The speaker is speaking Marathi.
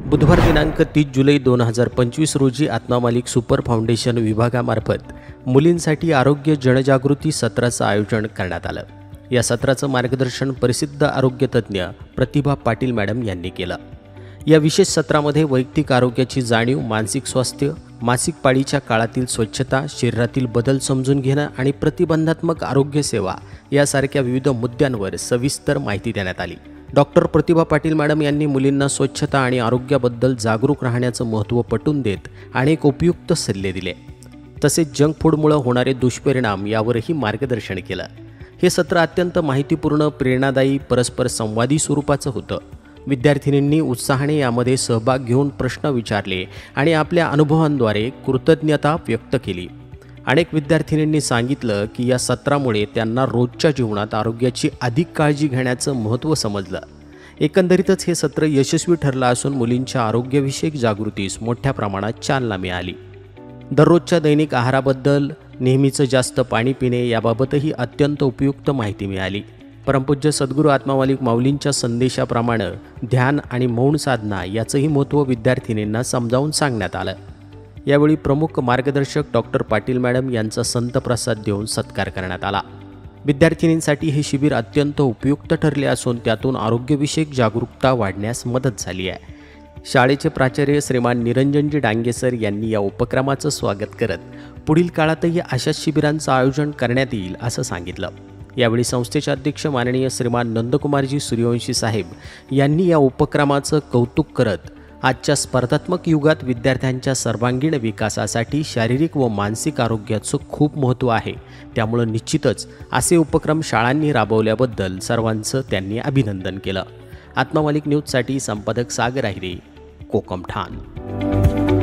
बुधवार दिनांक 30 जुलै 2025 रोजी आत्मा मालिक सुपर फाउंडेशन विभागामार्फत मुलींसाठी आरोग्य जनजागृती सत्राचं आयोजन करण्यात आलं। या सत्राचं मार्गदर्शन प्रसिद्ध आरोग्यतज्ञ प्रतिभा पाटील मॅडम यांनी केलं। या विशेष सत्रामध्ये वैयक्तिक आरोग्याची जाणीव, मानसिक स्वास्थ्य, मासिक पाळीच्या काळातील स्वच्छता, शरीरातील बदल समजून घेणं आणि प्रतिबंधात्मक आरोग्य सेवा यासारख्या विविध मुद्द्यांवर सविस्तर माहिती देण्यात आली। डॉक्टर प्रतिभा पाटील मॅडम यांनी मुलींना स्वच्छता आणि आरोग्याबद्दल जागरूक राहण्याचं महत्त्व पटवून देत अनेक उपयुक्त सल्ले दिले। तसेच जंक फूडमुळे होणारे दुष्परिणाम यावरही मार्गदर्शन केलं। हे सत्र अत्यंत माहितीपूर्ण, प्रेरणादायी, परस्पर संवादी स्वरूपाचं होतं। विद्यार्थिनींनी उत्साहाने यामध्ये सहभाग घेऊन प्रश्न विचारले आणि आपल्या अनुभवांद्वारे कृतज्ञता व्यक्त केली। अनेक विद्यार्थिनींनी सांगितलं की या सत्रामुळे त्यांना रोजच्या जीवनात आरोग्याची अधिक काळजी घेण्याचं महत्त्व समजलं। एकंदरीतच हे सत्र यशस्वी ठरलं असून मुलींच्या आरोग्यविषयक जागृतीस मोठ्या प्रमाणात चालना मिळाली। दररोजच्या दैनिक आहाराबद्दल, नेहमीचं जास्त पाणी पिणे याबाबतही अत्यंत उपयुक्त माहिती मिळाली। परमपूज्य सद्गुरू आत्मा मालिक माऊलींच्या संदेशाप्रमाणे ध्यान आणि मौन साधना याचंही महत्त्व विद्यार्थिनींना समजावून सांगण्यात आलं। यावेळी प्रमुख मार्गदर्शक डॉक्टर पाटील मॅडम यांचा संत प्रसाद देऊन सत्कार करण्यात आला। विद्यार्थिनींसाठी हे शिबिर अत्यंत उपयुक्त ठरले असून त्यातून आरोग्यविषयक जागरूकता वाढण्यास मदत झाली आहे। शाळेचे प्राचार्य श्रीमान निरंजनजी डांगे सर यांनी या उपक्रमाचं स्वागत करत पुढील काळातही अशाच शिबिरांचं आयोजन करण्यात येईल असं सांगितलं। यावेळी संस्थेचे अध्यक्ष माननीय श्रीमान नंदकुमारजी सूर्यवंशी साहेब यांनी या उपक्रमाचं कौतुक करत आजच्या स्पर्धात्मक युगात विद्यार्थ्यांच्या सर्वांगीण विकासासाठी शारीरिक व मानसिक आरोग्याचं खूप महत्त्व आहे, त्यामुळे निश्चितच असे उपक्रम शाळांनी राबवल्याबद्दल सर्वांचं त्यांनी अभिनंदन केलं। आत्मा मालिक न्यूजसाठी संपादक सागर आहिरे, कोकम ठाण।